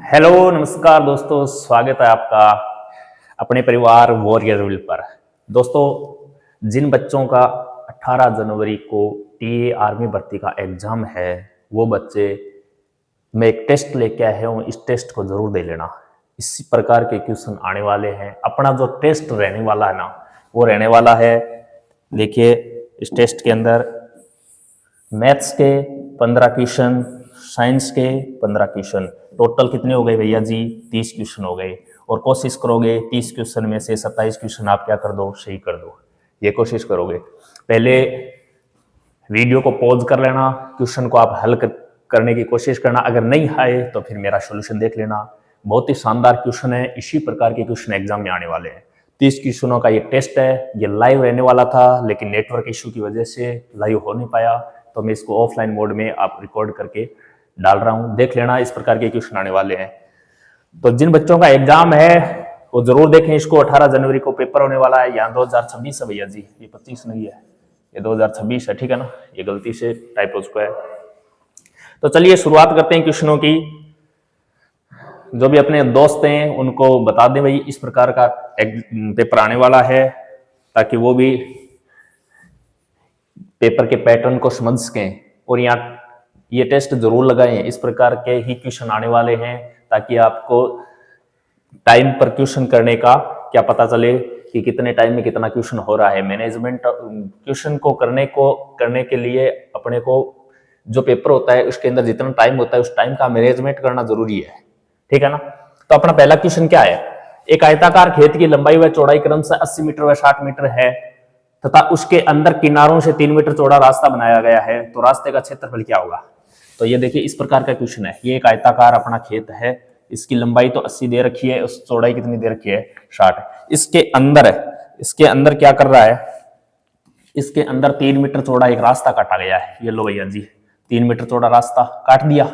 Hello नमस्कार दोस्तों, स्वागत है आपका अपने परिवार वॉरियर विल पर। दोस्तों, जिन बच्चों का 18 जनवरी को टीए आर्मी भर्ती का एग्जाम है, वो बच्चे मैं एक टेस्ट लेके आया हूँ, इस टेस्ट को जरूर दे लेना। इसी प्रकार के क्वेश्चन आने वाले हैं। अपना जो टेस्ट रहने वाला है ना, वो रहने वाला है, देखिए इस टेस्ट के अंदर मैथ्स के 15 क्वेश्चन, साइंस के 15 क्वेश्चन, टोटल कितने हो गए भैया जी? 30 क्वेश्चन हो गए। और कोशिश करोगे 30 क्वेश्चन में से 27 क्वेश्चन आप क्या कर दो, सही कर दो। ये कोशिश करोगे। पहले वीडियो को पॉज कर लेना, क्वेश्चन को आप हल करने की कोशिश करना। अगर नहीं आए तो फिर मेरा सोल्यूशन देख लेना। बहुत ही शानदार क्वेश्चन है। इसी प्रकार के क्वेश्चन एग्जाम में आने वाले हैं। 30 क्वेश्चनों का ये टेस्ट है। ये लाइव रहने वाला था, लेकिन नेटवर्क इश्यू की वजह से लाइव हो नहीं पाया, तो मैं इसको ऑफलाइन मोड में आप रिकॉर्ड करके डाल रहा हूं। देख लेना, इस प्रकार के क्वेश्चन आने वाले हैं। तो जिन बच्चों का एग्जाम है वो जरूर देखें इसको। 18 जनवरी को पेपर होने वाला है। यहाँ 2026 है भैया जी, ये 25 नहीं है, ये 2026 है, ठीक है ना? ये गलती से टाइप हो चुका है। तो चलिए शुरुआत करते हैं क्वेश्चनों की। जो भी अपने दोस्त हैं उनको बता दें भाई इस प्रकार का पेपर आने वाला है, ताकि वो भी पेपर के पैटर्न को समझ सकें। और यहाँ ये टेस्ट जरूर लगाएं। इस प्रकार के ही क्वेश्चन आने वाले हैं, ताकि आपको टाइम पर क्वेश्चन करने का क्या पता चले कि कितने टाइम में कितना क्वेश्चन हो रहा है। मैनेजमेंट क्वेश्चन को करने के लिए अपने को जो पेपर होता है उसके अंदर जितना टाइम होता है उस टाइम का मैनेजमेंट करना जरूरी है, ठीक है ना? तो अपना पहला क्वेश्चन क्या है? एक आयताकार खेत की लंबाई व चौड़ाई क्रमशः 80 मीटर व 60 मीटर है तथा उसके अंदर किनारों से 3 मीटर चौड़ा रास्ता बनाया गया है, तो रास्ते का क्षेत्रफल क्या होगा? तो ये देखिए इस प्रकार का क्वेश्चन है। ये एक आयताकार अपना खेत है, इसकी लंबाई तो 80 दे रखी है, उस चौड़ाई कितनी दे रखी है? 60। इसके अंदर क्या कर रहा है? इसके अंदर 3 मीटर चौड़ा एक रास्ता काटा गया है। ये लो भैया जी, 3 मीटर चौड़ा रास्ता काट दिया।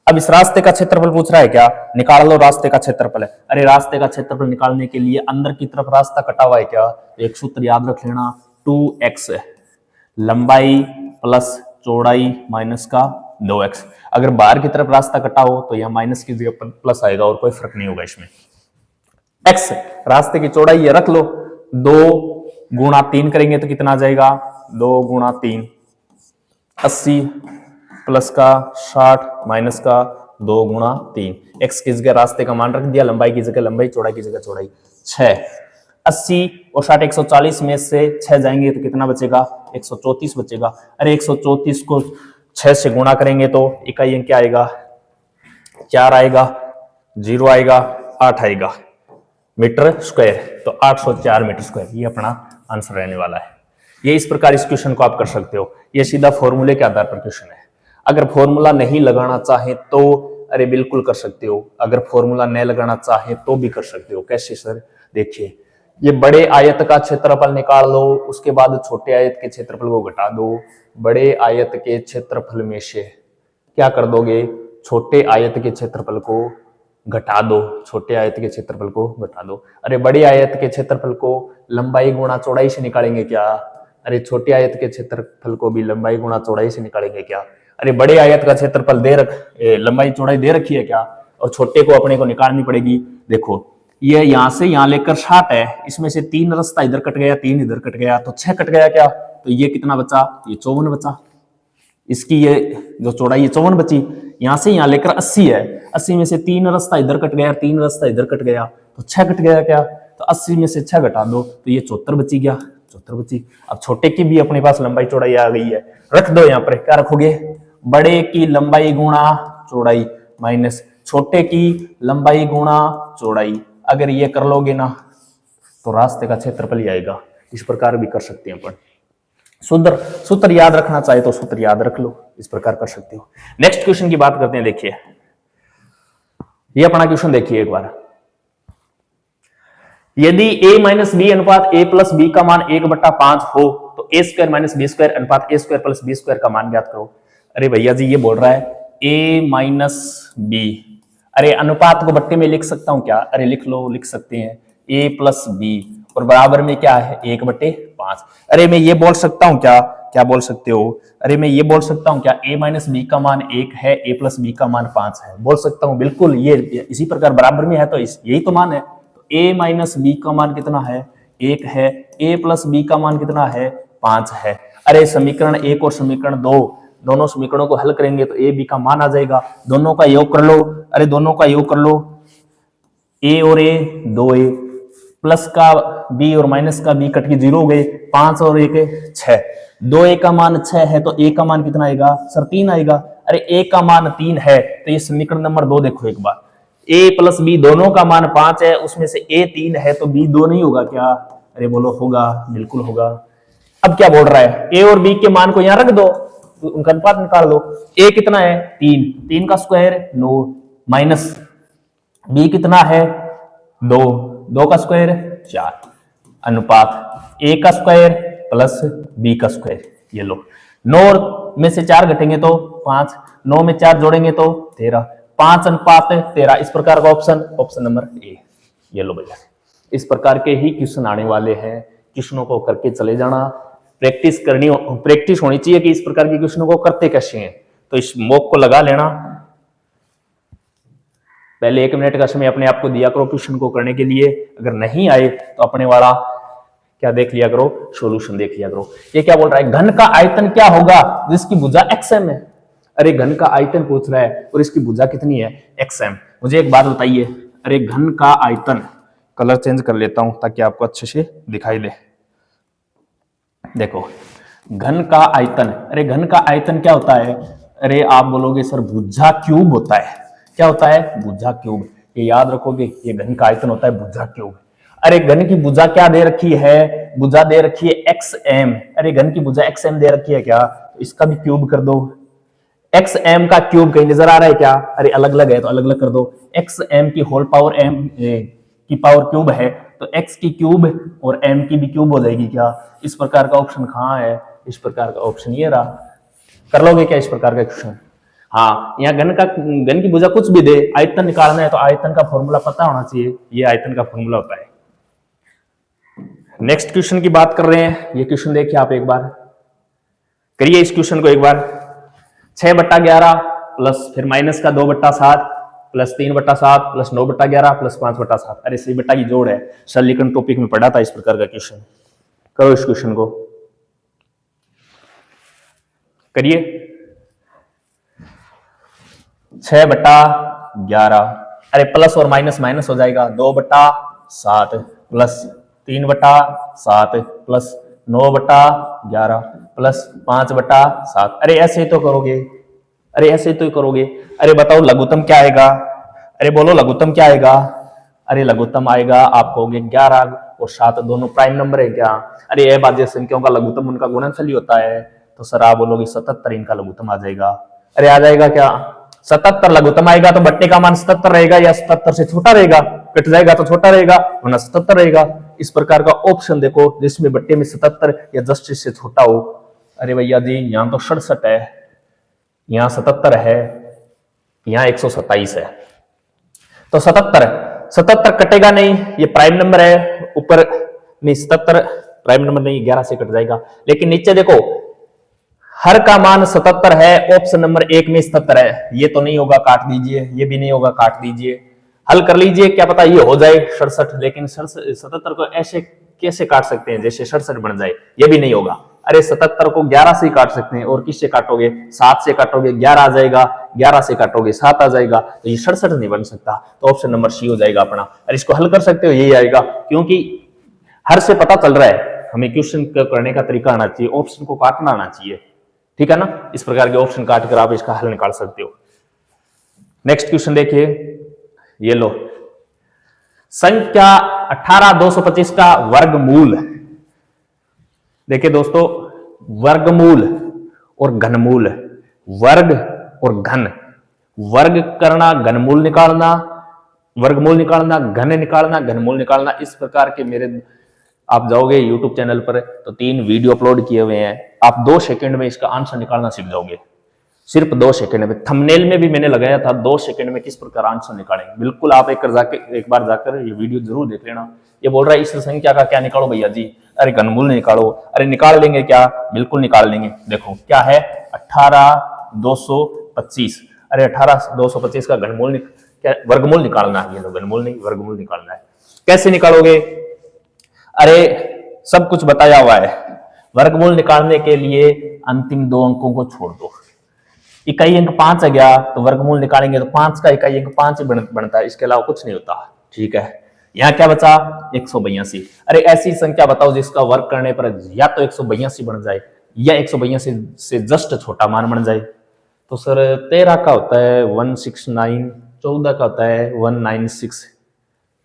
अब इस रास्ते का क्षेत्रफल पूछ रहा है, क्या निकाल लो रास्ते का क्षेत्रफल है। अरे रास्ते का क्षेत्रफल निकालने के लिए अंदर की तरफ रास्ता कटा हुआ है क्या? तो एक सूत्र याद रख लेना, 2x लंबाई प्लस चौड़ाई माइनस का 2x। अगर बाहर की तरफ रास्ता कटा हो तो यहां माइनस की जगह पर प्लस आएगा और कोई फर्क नहीं होगा इसमें। x रास्ते की चौड़ाई ये रख लो, 2 गुणा 3 करेंगे तो कितना आ जाएगा? 2 गुणा 3 80 प्लस का 60 माइनस का 2 गुणा 3। x की जगह रास्ते का मान रख दिया, लंबाई की जगह लंबाई, चौड़ाई की जगह चौड़ाई। 6 80 और 60 140 में से 6 जाएंगे तो कितना बचेगा? 134 बचेगा। अरे 134 को 6 से गुणा करेंगे तो इकाई अंक क्या आएगा? 4 आएगा, 0 आएगा, 8 आएगा मीटर स्क्वायर। तो 804 मीटर स्क्वायर ये अपना आंसर रहने वाला है। ये इस प्रकार इस क्वेश्चन को आप कर सकते हो। ये सीधा फॉर्मूले के आधार पर क्वेश्चन है। अगर फॉर्मूला नहीं लगाना चाहे तो अरे बिल्कुल कर सकते हो, अगर फॉर्मूला नहीं लगाना चाहे तो भी कर सकते हो। कैसे सर? देखिए, ये बड़े आयत का क्षेत्रफल निकाल लो, उसके बाद छोटे आयत के क्षेत्रफल को घटा दो। बड़े आयत के क्षेत्रफल में से क्या कर दोगे? छोटे आयत के क्षेत्रफल को घटा दो, छोटे आयत के क्षेत्रफल को घटा दो। अरे बड़े आयत के क्षेत्रफल को लंबाई गुणा चौड़ाई से निकालेंगे क्या? अरे छोटे आयत के क्षेत्रफल को भी लंबाई गुणा चौड़ाई से निकालेंगे क्या? अरे बड़े आयत का क्षेत्रफल लंबाई चौड़ाई दे रखी है क्या? और छोटे को अपने को निकालनी पड़ेगी। देखो ये यहां से यहां लेकर 60 है, इसमें से 3 रास्ता इधर कट गया, 3 इधर कट गया, तो 6 कट गया क्या? तो ये कितना बचा? ये 54 बचा। इसकी ये जो चौड़ाई 54 बची। यहां से यहां लेकर 80 है, 80 में से 3 रास्ता इधर कट गया, 3 रास्ता इधर कट गया, तो 6 कट गया क्या? तो 80 में से 6 घटा दो तो ये 74 बची गया, 74 बची। अब छोटे की भी अपने पास लंबाई चौड़ाई आ गई है, रख दो यहाँ पर। क्या रखोगे? बड़े की लंबाई गुणा चौड़ाई माइनस छोटे की लंबाई गुणा चौड़ाई। अगर ये कर लोगे ना तो रास्ते का क्षेत्रफल ही आएगा। इस प्रकार भी कर सकते हैं अपन। सूत्र याद रखना चाहे तो सूत्र याद रख लो, इस प्रकार कर सकते हो। नेक्स्ट क्वेश्चन की बात करते हैं। देखिए ये अपना क्वेश्चन देखिए एक बार। यदि a माइनस बी अनुपात a प्लस बी का मान 1/5 हो तो a square minus B square अनुपात a square plus B square का मान ज्ञात करो। अरे भैया जी ये बोल रहा है a माइनस बी। अरे अनुपात को बट्टे में लिख सकता हूं क्या? अरे लिख लो, लिख सकते हैं a प्लस बी। और बराबर में क्या है 1/5। अरे मैं ये बोल सकता हूं क्या, क्या बोल सकते हो, अरे मैं ये बोल सकता हूं क्या a माइनस बी का मान 1 है, a प्लस बी का मान 5 है, बोल सकता हूं बिल्कुल। ये इसी प्रकार बराबर में है तो यही तो मान है। तो a माइनस बी का मान कितना है 1 है, a प्लस बी का मान कितना है 5 है। अरे समीकरण 1 और समीकरण 2 दोनों समीकरणों को हल करेंगे तो a b का मान आ जाएगा, दोनों का योग कर लो। अरे दोनों का योग कर लो, a और a 2a, प्लस का b और माइनस का b कट के 0 हो गए, 5 और 1 6, 2a का मान 6 है तो a का मान कितना आएगा सर 3 आएगा। अरे a का मान 3 है तो ये समीकरण नंबर 2 देखो एक बार, a प्लस b दोनों का मान 5 है, उसमें से a 3 है तो b 2 नहीं होगा क्या, अरे बोलो होगा, बिल्कुल होगा। अब क्या बोल रहा है, a और b के मान को यहां रख दो, उनका अनुपात निकाल लो। a कितना है 3, 3 का स्क्वायर 9, माइनस b कितना है 2, 2 का स्क्वायर 4, अनुपात a का स्क्वायर प्लस b का स्क्वायर। ये लो 9 में से 4 घटेंगे तो 5, 9 में 4 जोड़ेंगे तो 13, 5 अनुपात 13। इस प्रकार का ऑप्शन नंबर ए। ये लो भैया, इस प्रकार के ही क्वेश्चन आने वाले हैं, क्वेश्चनों को करके चले जाना, प्रैक्टिस होनी चाहिए कि इस प्रकार के क्वेश्चनों को करते कैसे हैं। तो इस मॉक को लगा लेना, पहले 1 मिनट का समय अपने आप को दिया करो क्वेश्चन को करने के लिए, अगर नहीं आए तो अपने वाला क्या देख लिया करो, सॉल्यूशन देख लिया करो। ये क्या बोल रहा है, घन का आयतन क्या होगा जिसकी भुजा xm है। अरे घन का आयतन पूछ रहा है और इसकी भुजा कितनी है xm। मुझे एक बात बताइए, अरे घन का आयतन, कलर चेंज कर लेता हूं ताकि आपको अच्छे से दिखाई दे। देखो घन का आयतन, अरे घन का आयतन क्या होता है, अरे आप बोलोगे सर भुजा क्यूब होता है। क्या होता है भुजा क्यूब, ये याद रखोगे, ये घन का आयतन होता है भुजा क्यूब। अरे घन की भुजा क्या दे रखी है, भुजा दे रखी है xm। अरे घन की भुजा xm दे रखी है क्या, तो इसका भी क्यूब कर दो। xm का क्यूब कहीं नजर आ रहा है क्या, अरे अलग अलग है तो अलग अलग कर दो। xm की होल पावर m की पावर क्यूब है तो x की क्यूब और m की भी क्यूब हो जाएगी क्या। इस प्रकार का ऑप्शन कहाँ है, इस प्रकार का ऑप्शन ये रहा। कर लोगे क्या इस प्रकार का क्वेश्चन। हाँ, यहाँ घन की भुजा कुछ भी दे, आयतन निकालना है तो आयतन का फॉर्मूला पता होना चाहिए, ये आयतन का फॉर्मूला होता है। नेक्स्ट क्वेश्चन की बात कर रहे हैं, ये क्वेश्चन देखिए आप एक बार, करिए इस क्वेश्चन को एक बार। 6/11 प्लस फिर माइनस का 2/7 प्लस 3/7 प्लस 9/11 प्लस 5/7। अरे सही बट्टा की जोड़ है, सरलीकरण टॉपिक में पढ़ा था इस प्रकार का क्वेश्चन। करो इस क्वेश्चन को, करिए। 6/11, अरे प्लस और माइनस माइनस हो जाएगा, 2/7 प्लस 3/7 प्लस 9/11 प्लस 5/7। अरे ऐसे ही तो करोगे, अरे ऐसे ही तो करोगे। अरे बताओ लघुत्तम क्या आएगा, अरे बोलो लघुत्तम क्या आएगा। अरे लघुत्तम आएगा, आप कहोगे 11 और 7 दोनों प्राइम नंबर है क्या। अरे अभाज्य संख्याओं का लघुत्तम उनका गुणनफल ही होता है, तो सर आप बोलोगे 77 इनका लघुत्तम आ जाएगा। अरे आ जाएगा क्या, 77 लघुत्तम आएगा तो बट्टे का मान 77 रहेगा या 77 से छोटा रहेगा, कट जाएगा तो छोटा रहेगा वरना 77 रहेगा। इस प्रकार का ऑप्शन देखो जिसमें बट्टे में 77 या जस्टिस से छोटा हो। अरे भैया जी यहाँ तो 67 है, यहाँ 77 है, यहाँ 127 है, तो 77 कटेगा नहीं, ये प्राइम नंबर है। ऊपर में 77 प्राइम नंबर नहीं, 11 से कट जाएगा। लेकिन नीचे देखो हर का मान 77 है, ऑप्शन नंबर 1 में 77 है, ये तो नहीं होगा, काट दीजिए, ये भी नहीं होगा, काट दीजिए, हल कर लीजिए, क्या पता ये हो जाए 67। लेकिन 77 को ऐसे कैसे काट सकते हैं जैसे 67 बन जाए, ये भी नहीं होगा। अरे 77 को 11 से काट सकते हैं, और किससे काटोगे, 7 से काटोगे 11 आ जाएगा, 11 से काटोगे 7 आ जाएगा, तो ये 67 नहीं बन सकता, तो ऑप्शन नंबर सी हो जाएगा अपना। और इसको हल कर सकते हो, यही आएगा, क्योंकि हर से पता चल रहा है, हमें क्वेश्चन करने का तरीका आना चाहिए, ऑप्शन को काटना आना चाहिए, ठीक है ना। इस प्रकार के ऑप्शन काट कर आप इसका हल निकाल सकते हो। नेक्स्ट क्वेश्चन देखिए, ये लो, संख्या 18225 का वर्गमूल। देखिए दोस्तों, वर्गमूल और घनमूल, वर्ग और घन, वर्ग करना, घनमूल निकालना, वर्गमूल निकालना, घन निकालना, घनमूल निकालना, इस प्रकार के मेरे आप जाओगे YouTube चैनल पर तो 3 वीडियो अपलोड किए हुए हैं, आप 2 सेकंड में इसका आंसर निकालना सीख जाओगे, सिर्फ 2 सेकंड में। थंबनेल में भी मैंने लगाया था 2 सेकंड में किस प्रकार आंसर निकालेंगे। बिल्कुल आप एक बार जाकर ये वीडियो जरूर देख लेना, ये बोल रहा है इस संख्या का क्या निकालो भैया जी, अरे घनमूल निकालो। अरे निकाल लेंगे क्या, बिल्कुल निकाल लेंगे। देखो क्या है 18,225, अरे 18,225 का घनमूल क्या वर्गमूल निकालना है, ये तो घनमूल नहीं वर्गमूल निकालना है। कैसे निकालोगे, अरे सब कुछ बताया हुआ है। वर्गमूल निकालने के लिए अंतिम दो अंकों को छोड़ दो। इकाई अंक 5 है गया तो वर्गमूल निकालेंगे तो 5 का इकाई अंक 5 बनता है, इसके अलावा कुछ नहीं होता। ठीक है, यहाँ क्या बचा 182। अरे ऐसी संख्या बताओ जिसका वर्ग करने पर या तो 182 बन जाए या 182 से जस्ट छोटा मान बन जाए। तो सर 13 का होता है 169, 14 का होता है 196,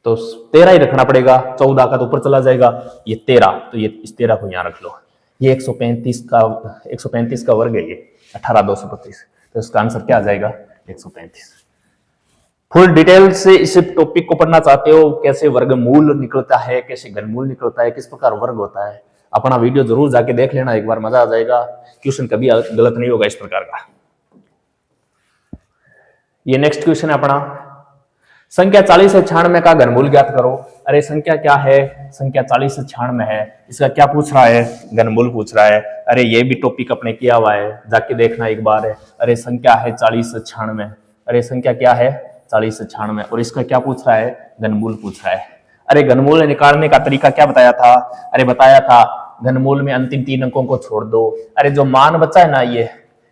तो 13 ही रखना पड़ेगा, 14 का तो ऊपर चला जाएगा। ये 13, तो ये इस 13 को यहाँ रख लो। ये 135 का वर्ग है, ये 18,225, तो इसका आंसर क्या आ जाएगा 135। फुल डिटेल से इस टॉपिक को पढ़ना चाहते हो, कैसे वर्गमूल निकलता है, कैसे घनमूल निकलता है, किस प्रकार वर्ग होता है, अपना वीडियो जरूर जाके देख लेना एक बार, मजा आ जाएगा। क्वेश्चन कभी गलत नहीं होगा इस प्रकार का। ये नेक्स्ट क्वेश्चन है अपना, संख्या 40 से 96 का घनमूल ज्ञात करो। अरे संख्या क्या है, संख्या 40 से 96 है, इसका क्या पूछ रहा है, घनमूल पूछ रहा है। अरे ये भी टॉपिक अपने किया हुआ है, जाके देखना एक बार है। अरे संख्या है 40 से 96, अरे संख्या क्या है 40 से 96, और इसका क्या पूछ रहा है, घनमूल पूछ रहा है। अरे घनमूल निकालने का तरीका क्या बताया था, अरे बताया था घनमूल में अंतिम 3 अंकों को छोड़ दो। अरे जो मान बचा है ना, ये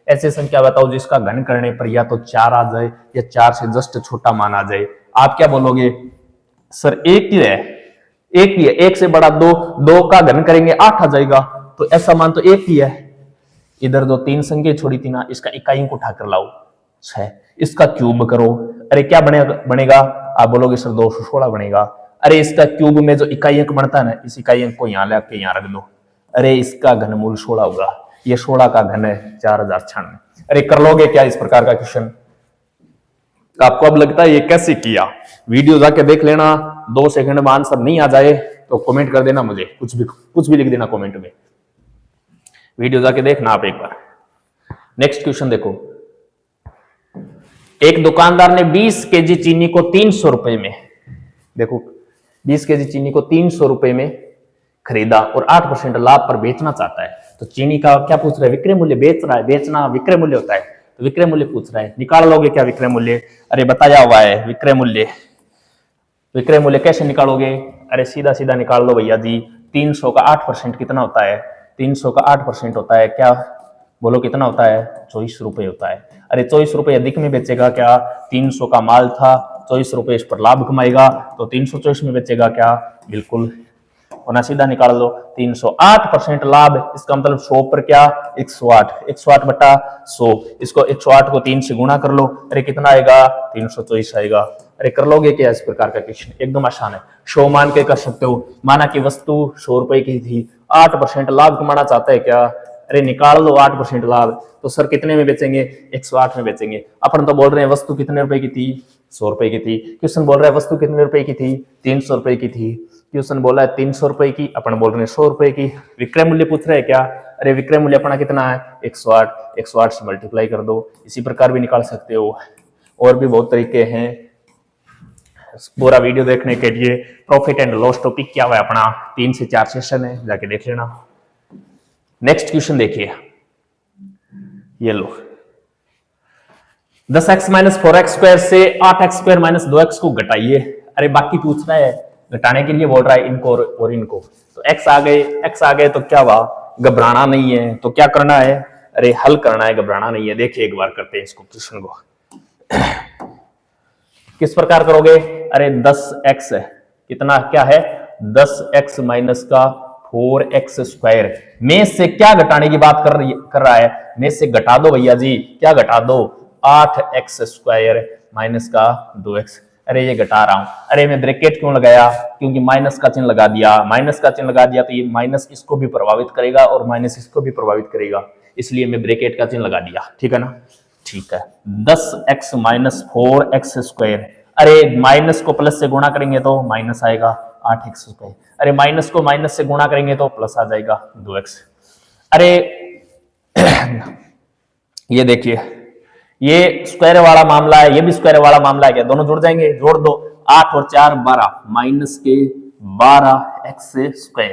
ऐसी संख्या बताओ जिसका घन करने पर या तो 4 आ जाए या 4 से जस्ट छोटा मान आ जाए। आप क्या बोलोगे, सर एक ही है, एक ही है, एक से बड़ा 2, 2 का घन करेंगे 8 आ जाएगा, तो ऐसा मान तो एक ही है। इधर जो 3 संख्या छोड़ी थी ना, इसका इकाई अंक उठाकर लाओ 6, इसका क्यूब करो। अरे क्या बनेगा, आप बोलोगे सर 216 बनेगा। अरे इसका क्यूब में जो इकाई अंक बनता है ना, इस इकाई अंक को यहाँ लाके यहाँ रख दो। अरे इसका घनमूल 16 होगा, ये 16 का घन है 4096। अरे कर लोगे क्या इस प्रकार का क्वेश्चन, आपको अब लगता है ये कैसे किया, वीडियो जाके देख लेना। 2 सेकंड में आंसर नहीं आ जाए तो कमेंट कर देना मुझे, कुछ भी लिख देना कमेंट में, वीडियो जाके देखना आप एक बार। नेक्स्ट क्वेश्चन देखो, एक दुकानदार ने 20 केजी चीनी को 300 रुपए में, देखो 20 केजी चीनी को 300 रुपए में खरीदा और 8% लाभ पर बेचना चाहता है। तो चीनी का क्या पूछ रहा है, विक्रय मूल्य बेच रहा है, बेचना विक्रय मूल्य होता है, तो विक्रय मूल्य पूछ रहा है। निकाल लोगे क्या विक्रय मूल्य, अरे बताया हुआ है विक्रय मूल्य। विक्रय मूल्य कैसे निकालोगे, अरे सीधा सीधा निकाल लो भैया जी। 300 का 8% कितना होता है, 300 का 8% होता है, क्या बोलो कितना होता है, 24 रुपए होता है। अरे 24 रुपए अधिक में बेचेगा क्या, 300 का माल था, 24 रुपए इस पर लाभ कमाएगा, तो 324 में बेचेगा क्या, बिल्कुल होना, सीधा निकाल लो। 308% लाभ, इसका मतलब 100 पर क्या 108, 108 बटा 100, इसको 108 को 3 से गुणा कर लो। अरे कितना आएगा 324 आएगा। अरे कर लोगे क्या इस प्रकार का क्वेश्चन, एकदम आसान है। 100 मान के कर सकते हो, माना कि वस्तु 100 रुपए की थी, 8% लाभ कमाना चाहता है क्या, अरे निकाल लो 8% लाभ, तो सर कितने में बेचेंगे 108 में बेचेंगे। अपन तो बोल रहे हैं वस्तु कितने रुपए की थी 100 रुपए की थी, क्वेश्चन बोल रहा है वस्तु कितने रुपए की थी 300 रुपए की थी, क्वेश्चन बोला है 300 रुपए की, अपन बोल रहे हैं 100 रुपए की। विक्रय मूल्य पूछ रहे हैं क्या, अरे विक्रय मूल्य अपना कितना है 108, 108 से मल्टीप्लाई कर दो, इसी प्रकार भी निकाल सकते हो। और भी बहुत तरीके हैं, पूरा वीडियो देखने के लिए प्रॉफिट एंड लॉस टॉपिक क्या हुआ है अपना, 3 से 4 सेशन है, जाके देख लेना। नेक्स्ट क्वेश्चन देखिए, ये लो 10x माइनस 4x स्क्वायर से 8x स्क्वायर माइनस 2x को घटाइए। अरे बाकी पूछ रहा है, घटाने के लिए बोल रहा है इनको और इनको, तो x आ गए तो क्या हुआ, घबराना नहीं है, तो क्या करना है, अरे हल करना है, घबराना नहीं है। देखिए एक बार करते हैं इसको क्वेश्चन को, किस प्रकार करोगे, अरे 10x कितना क्या है 10x माइनस का 4x स्क्वायर में से क्या घटाने की बात कर रहा है, में से घटा दो भैया जी, क्या घटा दो 8x स्क्वायर माइनस का 2x। अरे ये घटा रहा हूं, अरे मैं ब्रैकेट क्यों लगाया, क्योंकि माइनस का चिन्ह लगा दिया, माइनस का चिन्ह लगा दिया तो ये माइनस इसको भी प्रभावित करेगा और माइनस इसको भी प्रभावित करेगा, इसलिए मैं ब्रैकेट का चिन्ह लगा दिया, ठीक है ना। ठीक है, 10x माइनस 4x स्क्वायर, अरे माइनस को प्लस से गुणा करेंगे तो माइनस आएगा 8x स्क्वायर, अरे माइनस को माइनस से गुणा करेंगे तो प्लस आ जाएगा 2x। अरे ये देखिए, ये स्क्वायर वाला मामला है, ये भी स्क्वायर वाला मामला है, क्या दोनों जुड़ जाएंगे, जोड़ दो, 8 और 4 12, माइनस के 12x²।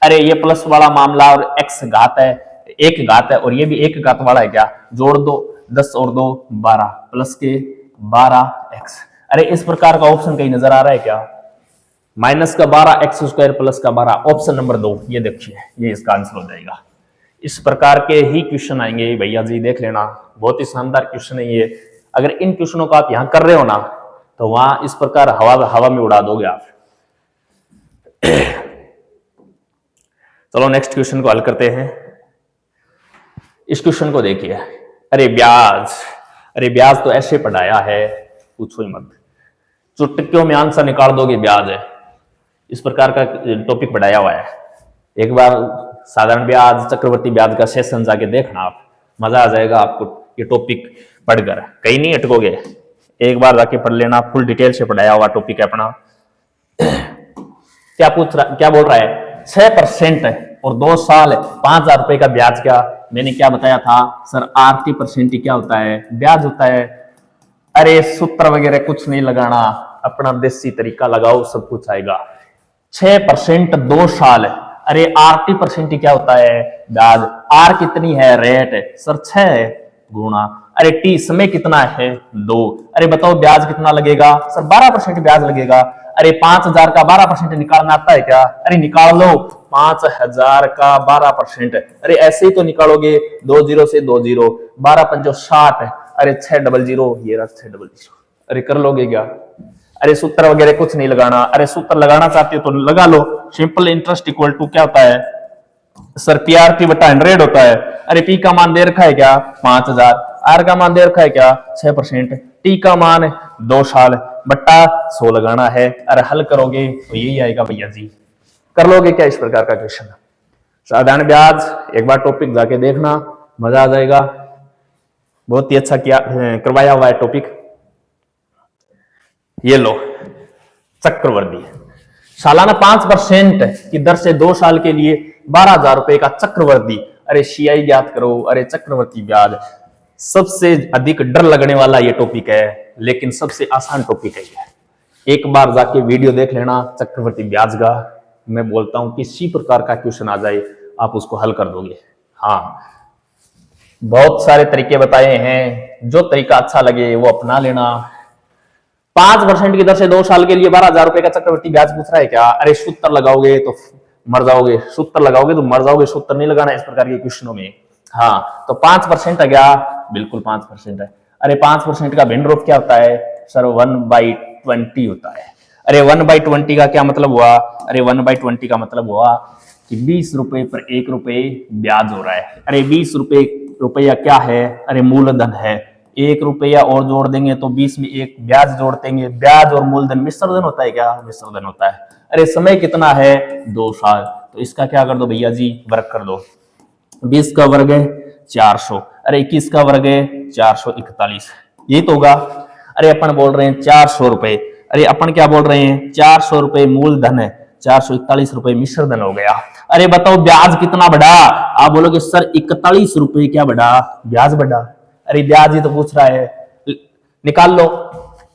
अरे ये प्लस वाला मामला और x घात है, एक घात है, और ये भी एक घात वाला है क्या, जोड़ दो 10 और 2 12 प्लस के 12x। अरे इस प्रकार का ऑप्शन कहीं नजर आ रहा है क्या, माइनस का 12x² प्लस का 12, ऑप्शन नंबर 2 ये देखिए, ये इसका आंसर हो जाएगा। इस प्रकार के ही क्वेश्चन आएंगे भैया जी, देख लेना, बहुत ही शानदार क्वेश्चन है ये। अगर इन क्वेश्चनों को आप यहां कर रहे हो ना, तो वहां इस प्रकार हवा में उड़ा दोगे आप। चलो नेक्स्ट क्वेश्चन को हल करते हैं। इस क्वेश्चन को देखिए, अरे ब्याज तो ऐसे पढ़ाया है, पूछो ही मत, चुटकियों में आंसर निकाल दोगे ब्याज है, इस प्रकार का टॉपिक पढ़ाया हुआ है। एक बार साधारण ब्याज, चक्रवर्ती ब्याज का सेशन जाके देखना आप, मजा आ जाएगा आपको ये टॉपिक पढ़कर, कहीं नहीं अटकोगे। एक बार जाके पढ़ लेना, फुल डिटेल से पढ़ाया हुआ टॉपिक है अपना। क्या बोल रहा है, 6% और 2 साल 5,000 रुपए का ब्याज। क्या मैंने क्या बताया था सर, 8% ही क्या होता है, ब्याज होता है। अरे सूत्र वगैरह कुछ नहीं लगाना, अपना देसी तरीका लगाओ, सब कुछ आएगा। 6% 2 साल, अरे 8% ही क्या होता है, ब्याज। आर कितनी है, रेट, सर 6 गुणा, अरे टी समय कितना है 2, अरे बताओ ब्याज कितना लगेगा, सर 12% ब्याज लगेगा। अरे 5,000 का 12% निकालना आता है क्या, अरे निकाल लो, 5,000 का 12%, अरे ऐसे ही तो निकालोगे, 2 0 से 2 0, 12 5 60, अरे 600, ये रहा 600, अरे कर लोगे क्या। अरे सूत्र वगैरह कुछ नहीं लगाना, अरे सूत्र लगाना चाहते हो तो लगा लो, सिंपल इंटरेस्ट इक्वल टू क्या होता है सर, PRT बटा 100 होता है। अरे P का मान दे रखा है क्या 5,000, R का मान दे रखा है क्या 6%, T का मान 2 साल बट्टा 100 लगाना है। अरे हल करोगे तो यही आएगा भैया जी, कर लोगे क्या इस प्रकार का क्वेश्चन। साधारण ब्याज एक बार टॉपिक जाके देखना, मजा आ जाएगा, बहुत ही अच्छा किया करवाया हुआ है टॉपिक। ये लो, चक्रवर्ती सालाना 5% की दर से 2 साल के लिए 12,000 रुपए का चक्रवर्ती। अरे CI ज्ञात करो, अरे चक्रवर्ती ब्याज सबसे अधिक डर लगने वाला ये टॉपिक है, लेकिन सबसे आसान टॉपिक है ये। एक बार जाके वीडियो देख लेना चक्रवर्ती ब्याज का, मैं बोलता हूं किसी प्रकार का क्वेश्चन आ जाए आप उसको हल कर दोगे। हाँ, बहुत सारे तरीके बताए हैं, जो तरीका अच्छा लगे वो अपना लेना। 5% की दर से 2 साल के लिए 12,000 रुपए का चक्रवर्ती ब्याज पूछ रहा है क्या, अरे सूत्र लगाओगे तो मर जाओगे, सूत्र लगाओगे तो मर जाओगे, सूत्र नहीं लगाना इस प्रकार के क्वेश्चनों में। हाँ, तो 5% है क्या, बिल्कुल 5% है। अरे 5% का भिन्न रूप क्या होता है सर, 1/20 होता है। अरे 1/20 का क्या मतलब हुआ, अरे 1/20 का मतलब हुआ कि 20 रुपए पर 1 रुपए ब्याज हो रहा है। अरे 20 रुपया क्या है, अरे मूलधन है, 1 रुपया और जोड़ देंगे तो 20 में 1 ब्याज जोड़ देंगे, ब्याज और मूलधन मिश्रधन होता है क्या, मिश्रधन होता है। अरे समय कितना है 2 साल, तो इसका क्या कर दो भैया जी, वर्ग कर दो, 20 का वर्ग है 400, अरे 21 का वर्ग है 441, यही तो होगा। अरे अपन बोल रहे हैं 400 रुपए, अरे अपन क्या बोल रहे हैं 400 रुपए मूलधन है, 441 रुपए मिश्रधन हो गया। अरे बताओ ब्याज कितना बढ़ा, आप बोलोगे सर 41 रुपए क्या बढ़ा, ब्याज बढ़ा। अरे ब्याज ही तो पूछ रहा है, निकाल लो।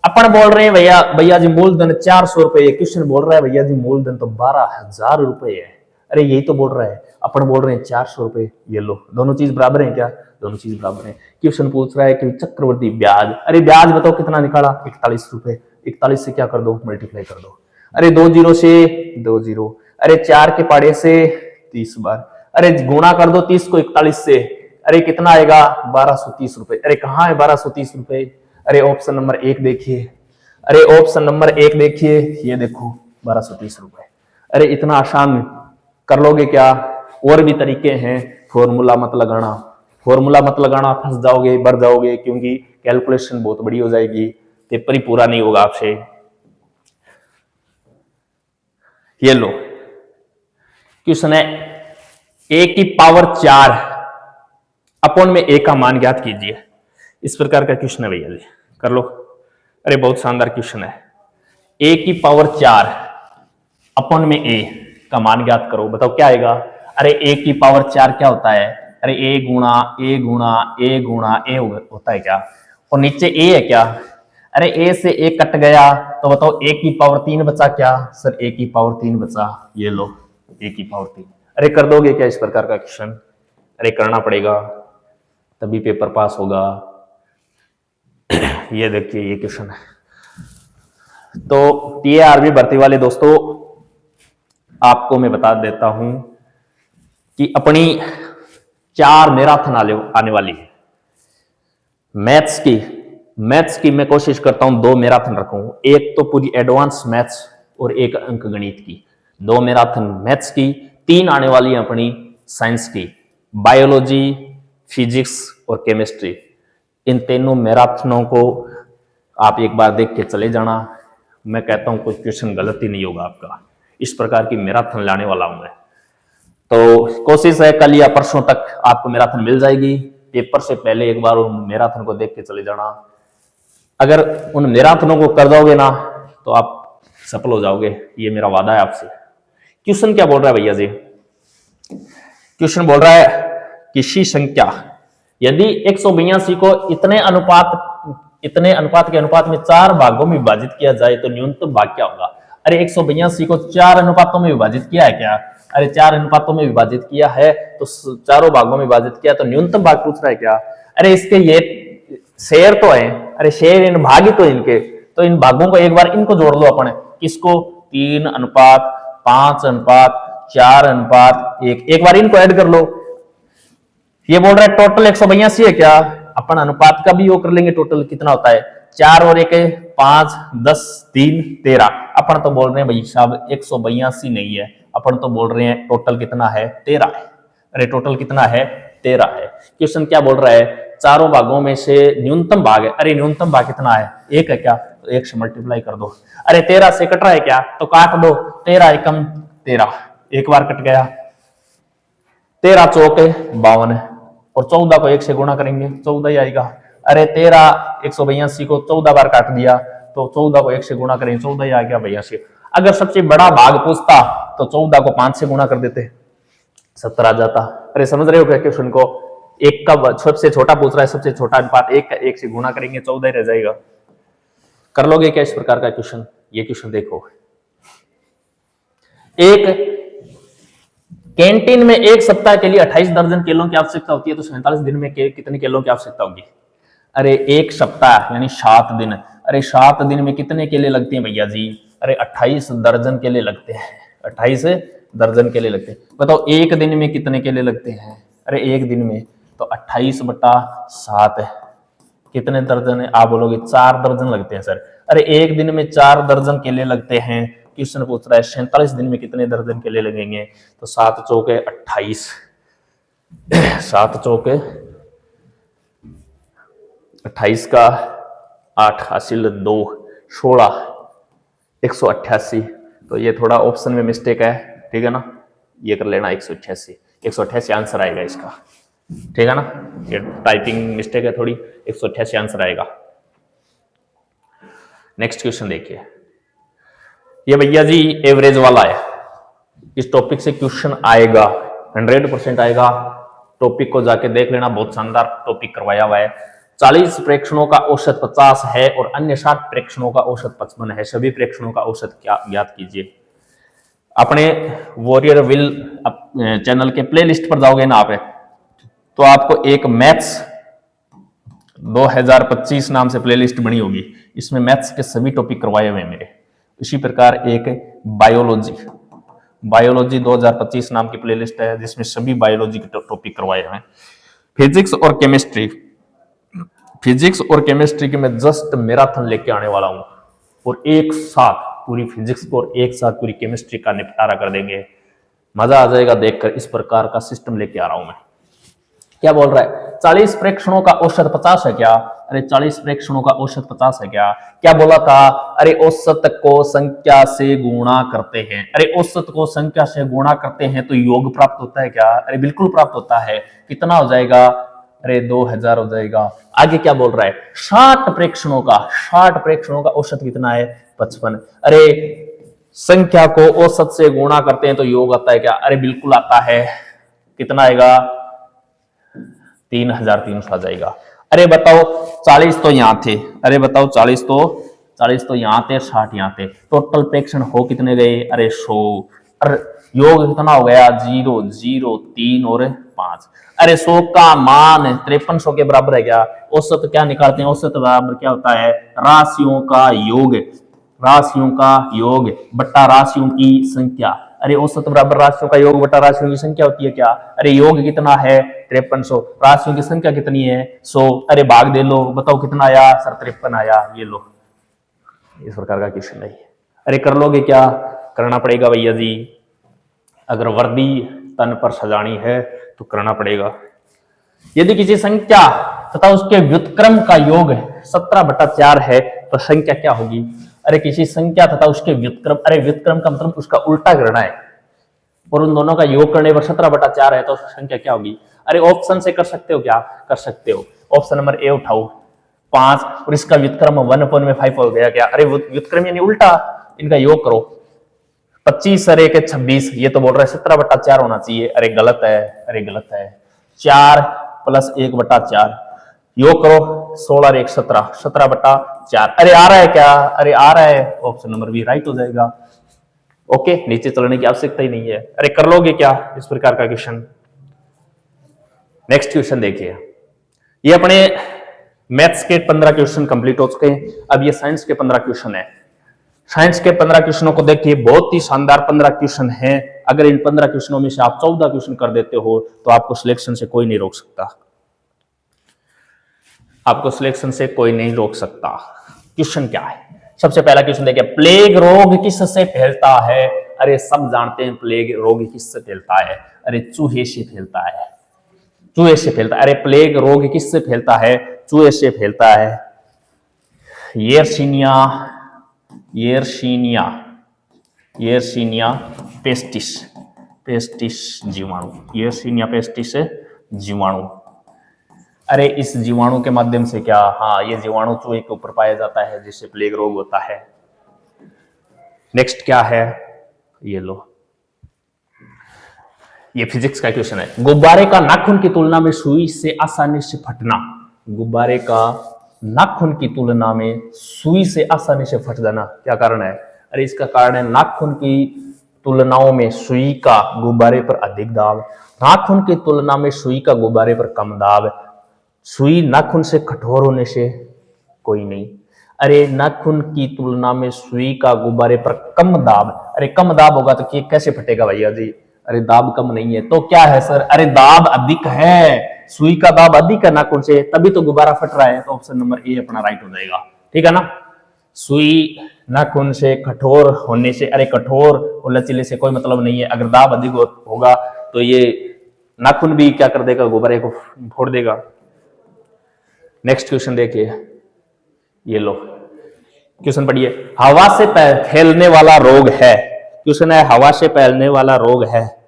अपन बोल रहे हैं भैया जी मूलधन 400 रुपए, क्वेश्चन बोल रहा है भैया जी मूलधन तो 12,000 रुपए है। अरे यही तो बोल रहा है, अपन बोल रहे हैं 400 रुपए, ये लो, दोनों चीज बराबर है क्या, दोनों चीज बराबर है। क्वेश्चन पूछ रहा है कि चक्रवर्ती ब्याज, अरे ब्याज बताओ कितना निकाला 41 रुपए, 41 से क्या कर दो, मल्टीप्लाई कर दो। अरे 2 0 से 2 0, अरे 4 के पाड़े से 30 बार, अरे गुणा कर दो 30 को 41 से, अरे कितना आएगा 1230 रुपए। अरे कहाँ है 1230 रुपए, अरे ऑप्शन नंबर 1 देखिए, अरे ऑप्शन नंबर 1 देखिए, ये देखो 1230 रुपए। अरे इतना आसान कर लोगे क्या, और भी तरीके हैं, फॉर्मूला मत लगाना, फॉर्मूला मत लगाना, फंस जाओगे, बढ़ जाओगे, क्योंकि कैलकुलेशन बहुत बड़ी हो जाएगी, पेपर ही पूरा नहीं होगा आपसे। ये लो क्वेश्चन है, a की पावर 4 अपॉन में a का मान ज्ञात कीजिए, इस प्रकार का क्वेश्चन है भैया जी, कर लो। अरे बहुत शानदार क्वेश्चन है, a की पावर 4 अपॉन में a का मान ज्ञात करो, बताओ क्या आएगा। अरे a की पावर 4 क्या होता है, अरे a गुणा a गुणा a गुणा a होता है क्या, और नीचे a है क्या, अरे a से a कट गया तो बताओ a की पावर 3 बचा क्या सर, a की पावर 3 बचा, ये लो a की पावर 3। अरे कर दोगे क्या इस प्रकार का क्वेश्चन? अरे करना पड़ेगा तभी पेपर पास होगा। ये देखिए ये क्वेश्चन है। तो टीएआरबी भर्ती वाले दोस्तों आपको मैं बता देता हूं कि अपनी 4 मैराथन आने वाली है मैथ्स की मैं कोशिश करता हूं 2 मैराथन रखूं, एक तो पूरी एडवांस मैथ्स और एक अंक गणित की। 2 मैराथन मैथ्स की, 3 आने वाली है अपनी साइंस की, बायोलॉजी, फिजिक्स और केमिस्ट्री। इन तीनों मैराथनों को आप एक बार देख के चले जाना। मैं कहता हूं कोई क्वेश्चन गलत ही नहीं होगा आपका, इस प्रकार की मैराथन लाने वाला हूं मैं। तो कोशिश है कल या परसों तक आपको मैराथन मिल जाएगी। पेपर से पहले एक बार उन मैराथन को देख के चले जाना। अगर उन मैराथनों को कर दोगे ना तो आप सफल हो जाओगे, ये मेरा वादा है आपसे। क्वेश्चन क्या बोल रहा है भैया जी? क्वेश्चन बोल रहा है किसी संख्या यदि 182 को इतने अनुपात के अनुपात में 4 भागों में विभाजित किया जाए तो न्यूनतम भाग क्या होगा? अरे 182 को 4 अनुपातों में विभाजित किया है क्या? अरे 4 अनुपातों में विभाजित किया है तो चारों भागों में विभाजित किया तो न्यूनतम भाग पूछ रहा है क्या? अरे इसके ये शेयर तो है, अरे शेयर इन भाग ही तो इनके, तो इन भागों को एक बार इनको जोड़ लो अपन। किसको? 3 अनुपात 5 अनुपात 4 अनुपात 1, एक बार इनको ऐड कर लो। ये बोल रहा है टोटल 182 है क्या? अपन अनुपात का भी वो कर लेंगे, टोटल कितना होता है 4 और 1 5 10 3 13। अपन तो बोल रहे हैं भाई साहब 182 नहीं है, अपन तो बोल रहे हैं टोटल कितना है 13 है। अरे टोटल कितना है 13 है। क्वेश्चन क्या बोल रहा है? चारों भागों में से न्यूनतम भाग है। अरे न्यूनतम भाग कितना है? 1 है क्या? तो 1 से मल्टीप्लाई कर दो। अरे 13 से कट रहा है क्या? तो काट दो। 13 एकम 13, एक बार कट गया। 13 चौक 52 और 14 को 1 से गुणा करेंगे 14 ही आएगा। अरे 13 182 को 14 बार काट दिया तो 14 को 1 से गुणा करेंगे 14 ही आ गया भैया से। अगर सबसे बड़ा भाग पूछता तो 14 को 5 से गुणा कर देते 70 आ जाता। अरे समझ रहे हो क्या क्वेश्चन को? एक का सबसे छोटा पूछ रहा है, सबसे छोटा अनुपात 1 का 1 से गुणा करेंगे 14 ही रह जाएगा। कर लोगे क्या इस प्रकार का क्वेश्चन? ये क्वेश्चन देखो, एक कैंटीन में एक सप्ताह के लिए 28 दर्जन केलों की आवश्यकता होती है तो 47 दिन में कितने केलों की आवश्यकता होगी? अरे एक सप्ताह यानी 7 दिन। अरे 7 दिन में कितने केले लगते हैं भैया जी? अरे 28 दर्जन केले लगते हैं, 28 दर्जन केले लगते हैं। बताओ एक दिन में कितने केले लगते हैं? अरे एक दिन में तो 28/7 कितने दर्जन है? आप बोलोगे 4 दर्जन लगते हैं सर। अरे एक दिन में 4 दर्जन केले लगते हैं। क्वेश्चन पूछ रहा है 47 दिन में कितने दर्जन केले लगेंगे? तो 7 चौके 28, 7 चौके 28 का 8 हासिल 2 16 188। तो ये थोड़ा ऑप्शन में मिस्टेक है, ठीक है ना? ये कर लेना 188 आंसर आएगा इसका, ठीक है ना? ये टाइपिंग मिस्टेक है थोड़ी, 188 आंसर आएगा। नेक्स्ट क्वेश्चन देखिए, ये भैया जी एवरेज वाला है। इस टॉपिक से क्वेश्चन आएगा, 100% आएगा। टॉपिक को जाके देख लेना, बहुत शानदार टॉपिक करवाया हुआ है। 40 प्रेक्षणों का औसत 50 है और अन्य 60 प्रेक्षणों का औसत 55 है। सभी प्रेक्षणों का औसत क्या ज्ञात कीजिए। अपने वॉरियर विल चैनल के प्लेलिस्ट पर जाओगे ना आप, तो आपको एक मैथ्स 2025 नाम से प्लेलिस्ट बनी होगी, इसमें मैथ्स के सभी टॉपिक करवाए हुए हैं मेरे। इसी प्रकार एक बायोलॉजी 2025 नाम की प्लेलिस्ट है जिसमें सभी बायोलॉजी के टॉपिक करवाए हुए हैं। फिजिक्स और केमिस्ट्री की मैं जस्ट मैराथन लेके आने वाला हूं और एक साथ पूरी फिजिक्स को और एक साथ पूरी केमिस्ट्री का निपटारा कर देंगे। मजा आ जाएगा देखकर, इस प्रकार का सिस्टम लेके आ रहा हूं मैं। क्या बोल रहा है? 40 प्रेक्षणों का औसत 50 है क्या? अरे 40 प्रेक्षणों का औसत 50 है क्या? क्या बोला था? अरे औसत को संख्या से गुणा करते हैं। अरे औसत को संख्या से गुणा करते हैं तो योग प्राप्त होता है क्या? अरे बिल्कुल प्राप्त होता है। कितना हो जाएगा? अरे 2000 हो जाएगा। आगे क्या बोल रहा है? 60 प्रेक्षणों का औसत कितना है? 55। अरे संख्या को औसत से गुणा करते हैं तो योग आता है क्या? अरे बिल्कुल आता है। कितना आएगा? 3300 आ जाएगा। अरे बताओ 40 तो यहां थे, अरे बताओ 40 40 तो यहाँ थे, 60 यहाँ थे, टोटल प्रेक्षण हो कितने गए? अरे 100। अरे योग कितना हो गया? 0 0 3 और 5। अरे 100 का मान 5300 के बराबर है क्या? औसत क्या निकालते हैं? औसत बराबर क्या होता है? राशियों का योग, राशियों का योग बट्टा राशियों की संख्या। अरे औसत बराबर राशियों का योग बटा राशियों की संख्या होती है क्या? अरे योग कितना है? 5300। राशियों की संख्या कितनी है? 100। अरे भाग दे लो, बताओ कितना आया? सर 53 आया। ये लो, इस प्रकार का क्वेश्चन नहीं है। अरे कर लोगे क्या? करना पड़ेगा भैया जी, अगर वर्दी तन पर सजानी है तो करना पड़ेगा। यदि किसी संख्या तथा उसके व्युत्क्रम का योग 17/4 है तो संख्या क्या होगी? अरे किसी संख्या तथा उसके व्युत्क्रम, अरे व्युत्क्रम का मतलब उसका उल्टा करना है, और उन दोनों का योग करने पर 17/4 है तो संख्या क्या होगी? अरे ऑप्शन से कर सकते हो क्या? कर सकते हो। ऑप्शन नंबर ए उठाओ, 5, और इसका व्युत्क्रम 1/5 हो गया क्या? अरे व्युत्क्रम यानी उल्टा, इनका योग करो। 25 अरे के 26, ये तो बोल रहा है 17/4 होना चाहिए। अरे गलत है, अरे गलत है। 4 + 1/4, योग करो। 16 और 1 17, 17/4। अरे आ रहा है क्या? अरे आ रहा है, ऑप्शन नंबर बी राइट हो जाएगा। ओके, नीचे चलने की आवश्यकता ही नहीं है। अरे कर लोगे क्या इस प्रकार का क्वेश्चन? नेक्स्ट क्वेश्चन देखिए, ये अपने मैथ्स के 15 क्वेश्चन कंप्लीट हो चुके हैं। अब ये साइंस के 15 क्वेश्चन है। साइंस के 15 क्वेश्चनों को देखिए, बहुत ही शानदार 15 क्वेश्चन हैं। अगर इन 15 क्वेश्चनों में से आप 14 क्वेश्चन कर देते हो तो आपको सिलेक्शन से कोई नहीं रोक सकता, आपको सिलेक्शन से कोई नहीं रोक सकता। क्वेश्चन क्या है? सबसे पहला क्वेश्चन देखिए, प्लेग रोग किससे फैलता है? अरे सब जानते हैं प्लेग रोग किससे फैलता है। अरे चूहे से फैलता है, चूहे से फैलता है। अरे प्लेग रोग किससे फैलता है? चूहे से फैलता है। येरसीनिया, येरसीनिया, येरसीनिया पेस्टिस, पेस्टिस जीवाणु, येरसीनिया पेस्टिस जीवाणु। अरे इस जीवाणु के माध्यम से क्या? हाँ, ये जीवाणु चूहे के ऊपर पाया जाता है जिससे प्लेग रोग होता है। नेक्स्ट क्या है? ये लो, ये फिजिक्स का क्वेश्चन है। गुब्बारे का नाखून की तुलना में सुई से आसानी से फटना, गुब्बारे का नाखून की तुलना में सुई से आसानी से फट जाना, क्या कारण है? अरे इसका कारण है नाखून की तुलनाओं में सुई का गुब्बारे पर अधिक दाब, नाखून की तुलना में सुई का गुब्बारे पर कम दाब, सुई नाखून से कठोर होने से कोई नहीं। अरे नाखून की तुलना में सुई का गुब्बारे पर कम दाब, अरे कम दाब होगा तो कैसे फटेगा भैया जी? अरे दाब कम नहीं है तो क्या है सर? अरे दाब अधिक है, सुई का दाब अधिक है नाखून से, तभी तो गुब्बारा फट रहा है। तो ऑप्शन नंबर ए अपना राइट हो जाएगा, ठीक है ना। सुई नाखून से कठोर होने से, अरे कठोर और लचीले से कोई मतलब नहीं है। अगर दाब अधिक होगा तो ये नाखून भी क्या कर देगा? गुब्बारे को फोड़ देगा। नेक्स्ट क्वेश्चन देखिए, ये लो क्वेश्चन पढ़िए। हवा से फैलने वाला रोग है, क्वेश्चन है हवा से फैलने वाला रोग है।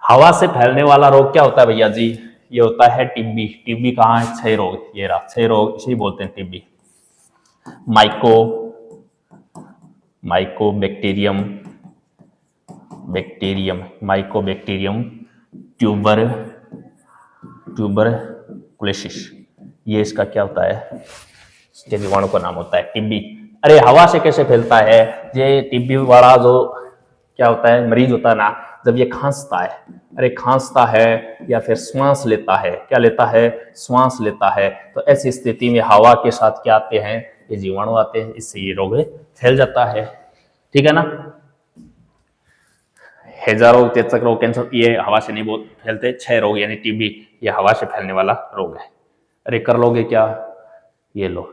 हवा से फैलने वाला रोग क्या होता है भैया जी? ये होता है टीबी। टीबी कहाँ है? क्षय रोग, ये रहा क्षय रोग, इसे बोलते हैं TB. Mycobacterium, bacterium, Mycobacterium tuberculosis, ये इसका क्या होता है? इसके जीवाणु का नाम होता है टीबी। अरे हवा से कैसे फैलता है? ये टीबी वाला जो क्या होता है, मरीज होता है ना, जब ये खांसता है, अरे खांसता है या फिर श्वास लेता है, क्या लेता है? श्वास लेता है, तो ऐसी स्थिति में हवा के साथ क्या आते हैं? ये जीवाणु आते हैं, इससे ये रोग फैल जाता है, ठीक है ना। हैजा रोग, चेचक रोग, कैंसर, ये हवा से नहीं फैलते। क्षय रोग यानी टीबी, ये हवा से फैलने वाला रोग है। अरे कर लोगे क्या? ये लो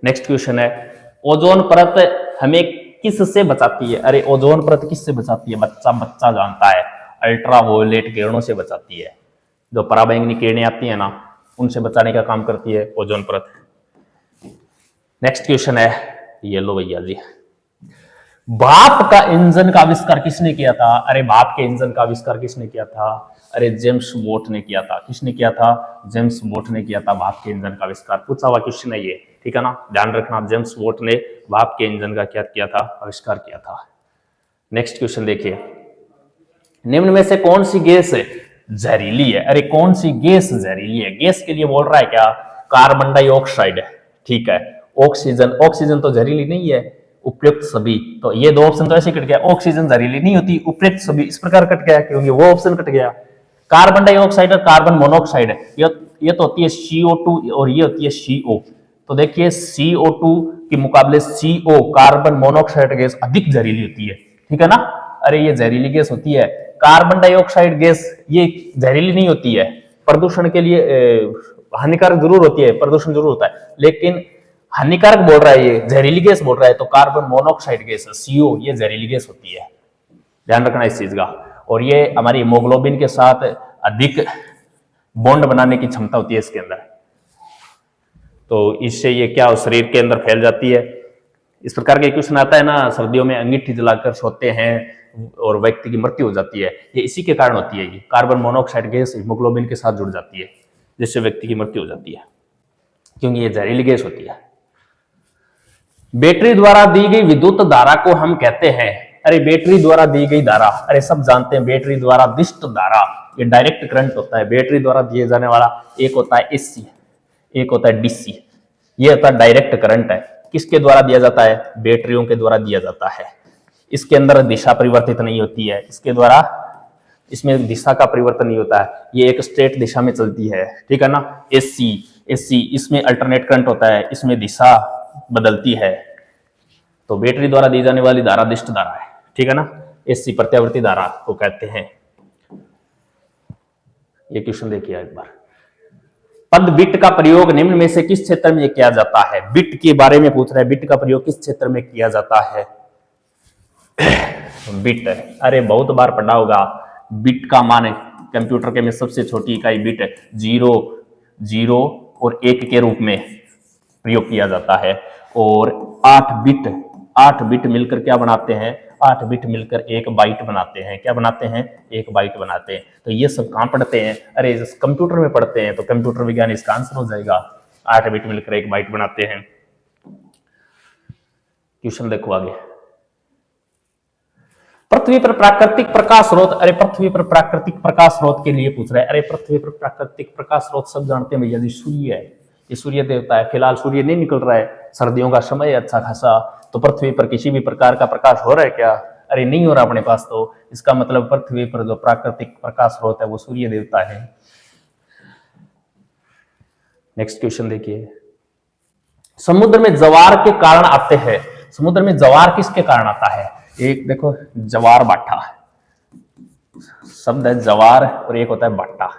नेक्स्ट क्वेश्चन है, ओजोन परत हमें किससे बचाती है? अरे ओजोन परत किससे बचाती है? बच्चा जानता है, अल्ट्रावायलेट किरणों से बचाती है। जो पराबैंगनी किरणें आती है ना, उनसे बचाने का काम करती है ओजोन परत। नेक्स्ट क्वेश्चन है, ये लो भैया जी, भाप का इंजन का आविष्कार किसने किया था? अरे भाप के इंजन का आविष्कार किसने किया था? अरे जेम्स वॉट ने किया था। किसने किया था? जेम्स वॉट ने किया था भाप के इंजन का आविष्कार। पूछा हुआ क्वेश्चन है ये, ठीक है ना, ध्यान रखना। जेम्स वॉट ने भाप के इंजन का क्या किया था? आविष्कार किया था। नेक्स्ट क्वेश्चन देखिए, निम्न में से कौन सी गैस जहरीली है? अरे कौन सी गैस जहरीली है? गैस के लिए बोल रहा है क्या? कार्बन डाइऑक्साइड, ठीक है, ऑक्सीजन, ऑक्सीजन तो जहरीली नहीं है, उपयुक्त सभी। तो ये दो ऑप्शन तो ऐसे कट गया, ऑक्सीजन जहरीली नहीं होती, उपयुक्त सभी इस प्रकार कट गया क्योंकि वो ऑप्शन कट गया। कार्बन डाइऑक्साइड और कार्बन मोनोऑक्साइड ये तो होती है CO2 और ये होती है CO। तो देखिए CO2 के मुकाबले CO कार्बन मोनोऑक्साइड गैस अधिक जहरीली होती है, ठीक है ना। अरे ये जहरीली गैस होती है। कार्बन डाइऑक्साइड गैस ये जहरीली नहीं होती है, प्रदूषण के लिए हानिकारक जरूर होती है, प्रदूषण जरूर होता है, लेकिन हानिकारक बोल रहा है, ये जहरीली गैस बोल रहा है, तो कार्बन मोनोऑक्साइड गैस CO ये जहरीली गैस होती है, ध्यान रखना इस चीज का। और ये हमारी हीमोग्लोबिन के साथ अधिक बॉन्ड बनाने की क्षमता होती है इसके अंदर, तो इससे ये क्या शरीर के अंदर फैल जाती है। इस प्रकार के क्वेश्चन आता है ना, सर्दियों में अंगीठी जलाकर सोते हैं और व्यक्ति की मृत्यु हो जाती है, ये इसी के कारण होती है। ये कार्बन मोनोऑक्साइड गैस हीमोग्लोबिन के साथ जुड़ जाती है, जिससे व्यक्ति की मृत्यु हो जाती है, क्योंकि ये जहरीली गैस होती है। बैटरी द्वारा दी गई विद्युत धारा को हम कहते हैं, अरे बैटरी द्वारा दी गई धारा, अरे सब जानते हैं बैटरी द्वारा दिष्ट धारा, ये डायरेक्ट करंट होता है। बैटरी द्वारा दिए जाने वाला एक होता है AC, एक होता है DC, ये होता है डायरेक्ट करंट है। किसके द्वारा दिया जाता है? बैटरियों के द्वारा दिया जाता है। इसके अंदर दिशा परिवर्तित नहीं होती है, इसके द्वारा इसमें दिशा का परिवर्तन नहीं होता है, ये एक स्ट्रेट दिशा में चलती है, ठीक है ना। AC इसमें अल्टरनेट करंट होता है, इसमें दिशा बदलती है। तो बैटरी द्वारा दी जाने वाली धारा दिष्ट धारा है, ठीक है ना। AC प्रत्यावर्ती धारा को कहते हैं। ये क्वेश्चन देखिए एक बार। पद बिट का प्रयोग निम्न में से किस क्षेत्र में किया जाता है? बिट के बारे में पूछ रहा है, बिट का प्रयोग किस क्षेत्र में किया जाता है? बिट, अरे बहुत बार पढ़ा होगा। बिट का मान कंप्यूटर के में सबसे छोटी इकाई बिट है, 0 और 1 के रूप में प्रयोग किया जाता है। और 8 बिट मिलकर क्या बनाते हैं? 8 बिट मिलकर 1 बाइट बनाते हैं। क्या बनाते हैं? 1 बाइट बनाते हैं। तो ये सब कहां पढ़ते हैं? अरे कंप्यूटर में पढ़ते हैं, तो कंप्यूटर विज्ञान इसका आंसर हो जाएगा। 8 बिट मिलकर 1 बाइट बनाते हैं। क्वेश्चन देखो आगे। पृथ्वी पर प्राकृतिक प्रकाश स्रोत, अरे पृथ्वी पर प्राकृतिक प्रकाश स्रोत के लिए पूछ रहा है। अरे पृथ्वी पर प्राकृतिक प्रकाश स्रोत सब जानते हैं भैया जी, सूर्य है। ये सूर्य देवता है। फिलहाल सूर्य नहीं निकल रहा है, सर्दियों का समय है अच्छा खासा, तो पृथ्वी पर किसी भी प्रकार का प्रकाश हो रहा है क्या? अरे नहीं हो रहा अपने पास। तो इसका मतलब पृथ्वी पर जो प्राकृतिक प्रकाश स्रोत है वो सूर्य देवता है। नेक्स्ट क्वेश्चन देखिए। समुद्र में ज्वार के कारण आते हैं। समुद्र में ज्वार किसके कारण आता है? एक देखो, ज्वार भाटा शब्द है, ज्वार, और एक होता है भाटा।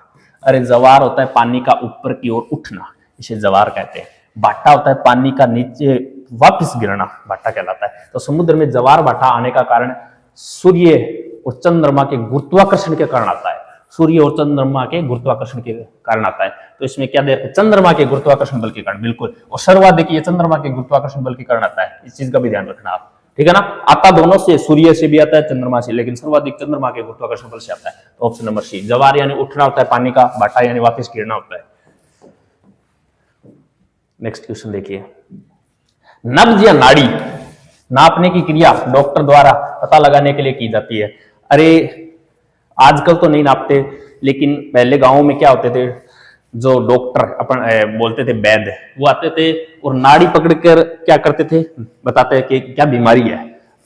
अरे ज्वार होता है पानी का ऊपर की ओर उठना, इसे ज्वार कहते हैं। भाटा होता है पानी का नीचे वापस गिरना, भाटा कहलाता है। तो समुद्र में ज्वार भाटा आने का कारण सूर्य और चंद्रमा के गुरुत्वाकर्षण के कारण आता है। सूर्य और चंद्रमा के गुरुत्वाकर्षण के कारण आता है। तो इसमें क्या दे, चंद्रमा के गुरुत्वाकर्षण बल के कारण, बिल्कुल। और सर्वाधिक ये चंद्रमा के गुरुत्वाकर्षण बल के कारण आता है, इस चीज का भी ध्यान रखना आप, ठीक है ना। आता दोनों से, सूर्य से भी आता है, चंद्रमा से, लेकिन सर्वाधिक चंद्रमा के गुरुत्वाकर्षण बल से आता है। तो ऑप्शन नंबर सी, ज्वार यानी उठना होता है पानी का, भाटा यानी वापस गिरना होता है। नेक्स्ट क्वेश्चन देखिए। नब्ज या नाड़ी नापने की क्रिया डॉक्टर द्वारा पता लगाने के लिए की जाती है। अरे आजकल तो नहीं नापते, लेकिन पहले गांव में क्या होते थे, जो डॉक्टर अपन बोलते थे वैद्य, वो आते थे और नाड़ी पकड़कर क्या करते थे, बताते हैं कि क्या बीमारी है।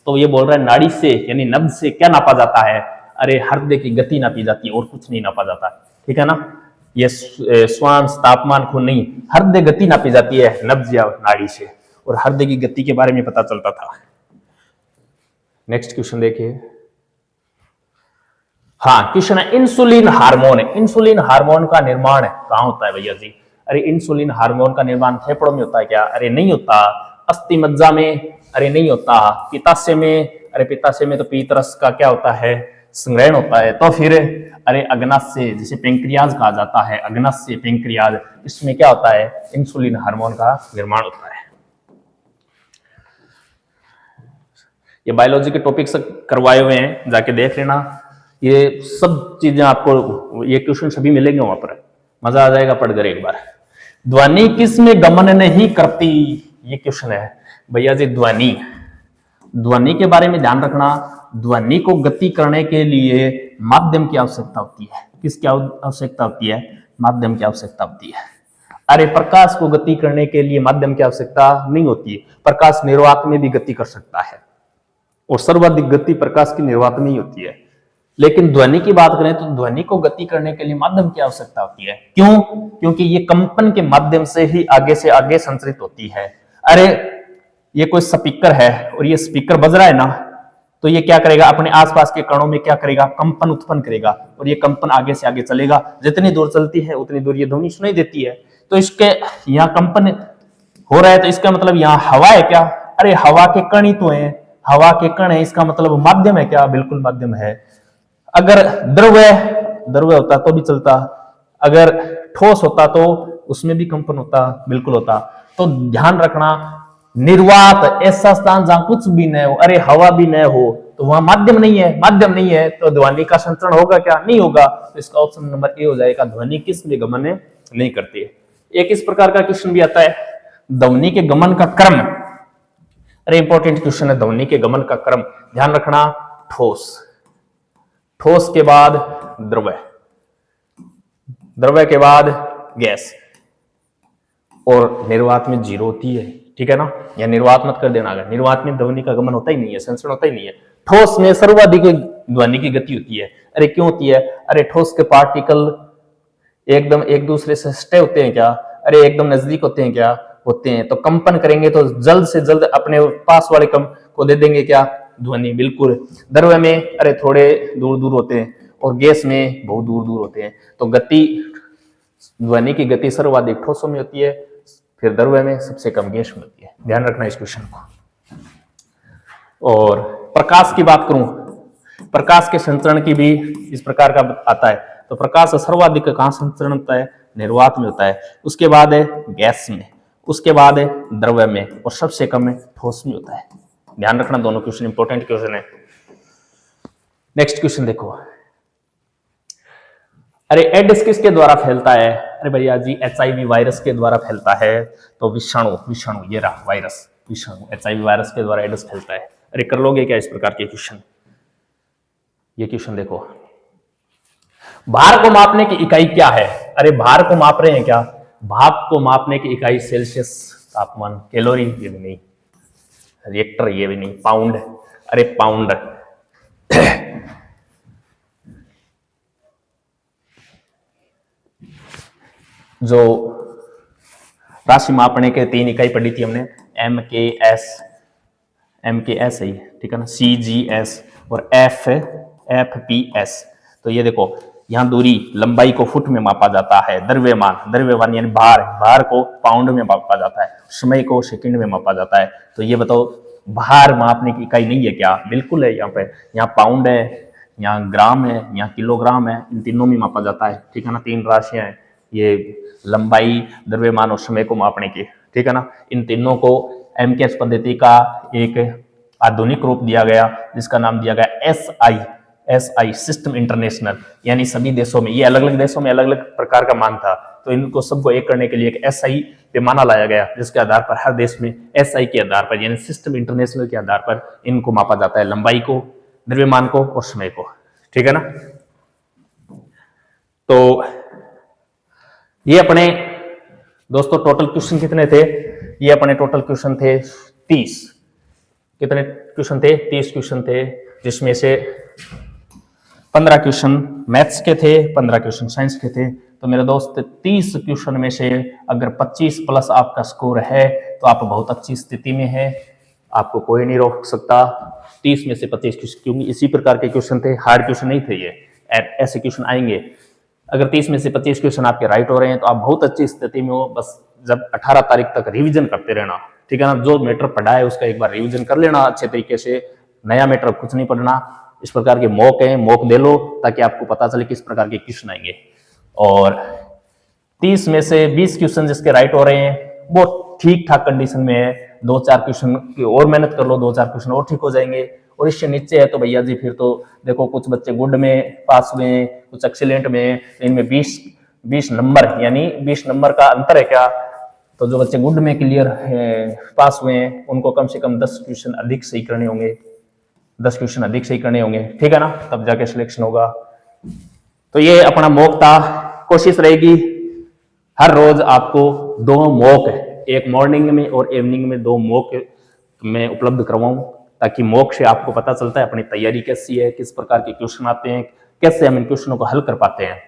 तो ये बोल रहा है नाड़ी से यानी नब्ज से क्या नापा जाता है? अरे हृदय की गति नापी जाती है, और कुछ नहीं नापा जाता, ठीक है ना। ये श्वास, तापमान, खून नहीं, हृदय गति नापी जाती है नब्ज या नाड़ी से, और हृदय की गति के बारे में पता चलता था। नेक्स्ट क्वेश्चन देखिए। हाँ, क्वेश्चन है इंसुलिन हार्मोन। इंसुलिन हार्मोन का निर्माण कहाँ होता है भैया जी? अरे इंसुलिन हार्मोन का निर्माण फेफड़ों में होता है क्या? अरे नहीं होता। अस्थि मज्जा में? अरे नहीं होता। पित्ताशय में? अरे पित्ताशय में तो पीतरस का क्या होता है, संग्रहण होता है। तो फिर अरे अग्नाशय, जिसे पेंक्रियाज कहा जाता है, अग्नाशय, पेंक्रियाज, इसमें क्या होता है? इंसुलिन हार्मोन का निर्माण होता है। ये बायोलॉजी के टॉपिक्स करवाए हुए हैं, जाके देख लेना। ये सब चीजें आपको, ये क्वेश्चन सभी मिलेंगे वहां पर, मजा आ जाएगा पढ़कर एक बार। ध्वनि किस में गमन नहीं करती? ये क्वेश्चन है भैया जी। ध्वनि के बारे में ध्यान रखना। ध्वनि को गति करने के लिए माध्यम की आवश्यकता होती है। किसकी आवश्यकता होती है? माध्यम की आवश्यकता होती है। अरे प्रकाश को गति करने के लिए माध्यम की आवश्यकता नहीं होती है, प्रकाश निर्वात में भी गति कर सकता है और सर्वाधिक गति प्रकाश की निर्वात में ही होती है। लेकिन ध्वनि की बात करें तो ध्वनि को गति करने के लिए माध्यम की आवश्यकता होती है। क्यों? क्योंकि ये कंपन के माध्यम से ही आगे से आगे संचरित होती है। अरे ये कोई स्पीकर है और ये स्पीकर बज रहा है ना, तो ये क्या करेगा, अपने आसपास के कणों में क्या करेगा, कंपन उत्पन्न करेगा और ये कंपन आगे से आगे चलेगा। जितनी दूर चलती है उतनी दूर ये ध्वनि सुनाई देती है। तो इसके यहाँ कंपन हो रहा है तो इसका मतलब यहाँ हवा है क्या? अरे हवा के कण ही तो है, हवा के कण है, इसका मतलब माध्यम है क्या? बिल्कुल माध्यम है। अगर द्रव्य होता तो भी चलता, अगर ठोस होता तो उसमें भी कंपन होता, बिल्कुल होता। तो ध्यान रखना, निर्वात ऐसा स्थान जहां कुछ भी न हो, अरे हवा भी न हो, तो वहां माध्यम नहीं है। माध्यम नहीं है तो ध्वनि का संचरण होगा क्या? नहीं होगा। तो इसका ऑप्शन नंबर ए हो जाएगा, ध्वनि किस में गमन नहीं करती है। एक इस प्रकार का क्वेश्चन भी आता है, ध्वनि के गमन का क्रम। अरे इंपॉर्टेंट क्वेश्चन है, ध्वनि के गमन का क्रम। ध्यान रखना, ठोस के बाद द्रव्य के बाद गैस और निर्वात में जीरो होती है, ठीक है ना? या निर्वात मत कर देना, अगर निर्वात में ध्वनि का गमन होता ही नहीं है, संचरण होता ही नहीं है। ठोस में सर्वाधिक ध्वनि की गति होती है। अरे क्यों होती है? अरे ठोस के पार्टिकल एकदम एक दूसरे से सटे होते हैं क्या? अरे एकदम नजदीक होते हैं क्या? होते हैं। तो कंपन करेंगे तो जल्द से जल्द अपने पास वाले कम को दे देंगे क्या? ध्वनि, बिल्कुल। द्रव्य में अरे थोड़े दूर दूर होते हैं और गैस में बहुत दूर दूर होते हैं। तो गति, ध्वनि की गति सर्वाधिक ठोसों में होती है, फिर द्रव्य में, सबसे कम गैस में होती है। ध्यान रखना इस क्वेश्चन को। और प्रकाश की बात करूं, प्रकाश के संचरण की भी इस प्रकार का आता है। तो प्रकाश सर्वाधिक कहां संचरण होता है? निर्वात में होता है, उसके बाद है गैस में, उसके बाद है द्रव्य में और सबसे कम है ठोस में होता है। ध्यान रखना, दोनों क्वेश्चन इंपॉर्टेंट क्वेश्चन है। नेक्स्ट क्वेश्चन देखो, अरे एड्स किसके द्वारा फैलता है? अरे भैया जी HIV वायरस के द्वारा फैलता है। तो विषाणु ये रहा वायरस, विषाणु HIV वायरस के द्वारा एड्स फैलता है। अरे कर लोगे क्या इस प्रकार के क्वेश्चन? ये क्वेश्चन देखो, भार को मापने की इकाई क्या है? अरे भार को माप रहे हैं क्या? भाप को मापने की इकाई सेल्सियस तापमान, कैलोरी ये भी नहीं, रिएक्टर ये भी नहीं, पाउंड। अरे पाउंड। जो राशि मापने के 3 इकाई पढ़ी थी हमने, MKS है, ठीक है ना, CGS और FPS। तो ये देखो, यहां दूरी, लंबाई को फुट में मापा जाता है। द्रव्यमान यानी भार को पाउंड में मापा जाता है। समय को सेकंड में मापा जाता है। तो ये बताओ, भार मापने की इकाई नहीं है क्या? बिल्कुल है। यहाँ पे, यहाँ पाउंड है, यहाँ ग्राम है, यहाँ किलोग्राम है, इन तीनों में मापा जाता है, ठीक है ना। 3 राशियां हैं, ये लंबाई, द्रव्यमान और समय को मापने की, ठीक है ना। इन तीनों को MKS पद्धति का एक आधुनिक रूप दिया गया, जिसका नाम दिया गया SI सिस्टम इंटरनेशनल। यानी सभी देशों में, ये अलग अलग देशों में अलग अलग प्रकार का मान था, तो इनको सबको एक करने के लिए एक SI पैमाना लाया गया, जिसके आधार पर हर देश में SI के आधार पर, यानी सिस्टम इंटरनेशनल के आधार पर इनको मापा जाता है, लंबाई को, द्रव्यमान को और समय को, ठीक है ना। तो ये अपने दोस्तों टोटल क्वेश्चन कितने थे? ये अपने टोटल क्वेश्चन थे 30। कितने क्वेश्चन थे? 30 क्वेश्चन थे, जिसमें से 15 क्वेश्चन मैथ्स के थे, 15 क्वेश्चन साइंस के थे। तो मेरे दोस्त 30 क्वेश्चन में से अगर 25 प्लस आपका स्कोर है तो आप बहुत अच्छी स्थिति में है, आपको कोई नहीं रोक सकता। 30 में से 25 क्वेश्चन, क्योंकि इसी प्रकार के क्वेश्चन थे, हार्ड क्वेश्चन नहीं थे ये, ऐसे क्वेश्चन आएंगे। अगर 30 में से 25 क्वेश्चन आपके राइट हो रहे हैं तो आप बहुत अच्छी स्थिति में हो। बस जब 18 तारीख तक रिवीजन करते रहना, ठीक है ना। जो मैटर पढ़ा है उसका एक बार रिवीजन कर लेना अच्छे तरीके से, नया मैटर कुछ नहीं पढ़ना। इस प्रकार के मॉक हैं, मॉक दे लो ताकि आपको पता चले किस प्रकार के क्वेश्चन आएंगे। और 30 में से 20 क्वेश्चन जिसके राइट हो रहे हैं वो ठीक ठाक कंडीशन में है। 2-4 क्वेश्चन की और मेहनत कर लो, 2-4 क्वेश्चन और ठीक हो जाएंगे। और इससे नीचे है तो भैया जी फिर तो देखो, कुछ बच्चे गुड में पास हुए हैं, कुछ एक्सीलेंट में, इनमें 20 नंबर, यानी 20 नंबर का अंतर है क्या। तो जो बच्चे गुड में क्लियर पास हुए हैं उनको कम से कम 10 क्वेश्चन अधिक सही करने होंगे, 10 क्वेश्चन अधिक सही करने होंगे, ठीक है ना, तब जाके सिलेक्शन होगा। तो ये अपना मॉक था, कोशिश रहेगी हर रोज आपको 2 मॉक, एक मॉर्निंग में और इवनिंग में 2 मॉक मैं उपलब्ध करवाऊं, ताकि मॉक से आपको पता चलता है अपनी तैयारी कैसी है, किस प्रकार के क्वेश्चन आते हैं, कैसे हम इन क्वेश्चनों को हल कर पाते हैं।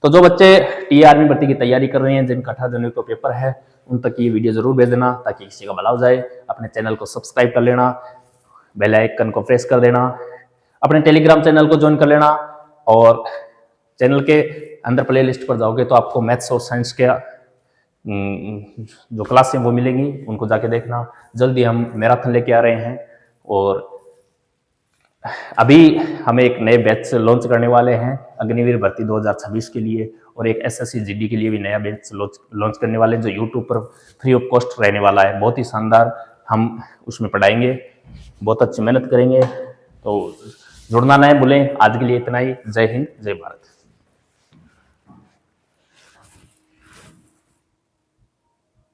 तो जो बच्चे टीए आर्मी भर्ती की तैयारी कर रहे हैं, जिनका 18 जनवरी को पेपर है, उन तक ये वीडियो जरूर भेज देना ताकि किसी का भला हो जाए। अपने चैनल को सब्सक्राइब कर लेना, बेल आइकन को प्रेस कर देना, अपने टेलीग्राम चैनल को ज्वाइन कर लेना, और चैनल के अंदर प्ले लिस्ट पर जाओगे तो आपको मैथ्स और साइंस के जो क्लासें वो मिलेंगी, उनको जाके देखना। जल्दी हम मैराथन लेके आ रहे हैं, और अभी हम एक नए बैच लॉन्च करने वाले हैं अग्निवीर भर्ती 2026 के लिए, और एक एसएससी जीडी के लिए भी नया बैच लॉन्च करने वाले हैं, जो यूट्यूब पर फ्री ऑफ कॉस्ट रहने वाला है। बहुत ही शानदार हम उसमें पढ़ाएंगे, बहुत अच्छी मेहनत करेंगे। तो जुड़ना ना भूलें। आज के लिए इतना ही। जय हिंद, जय भारत।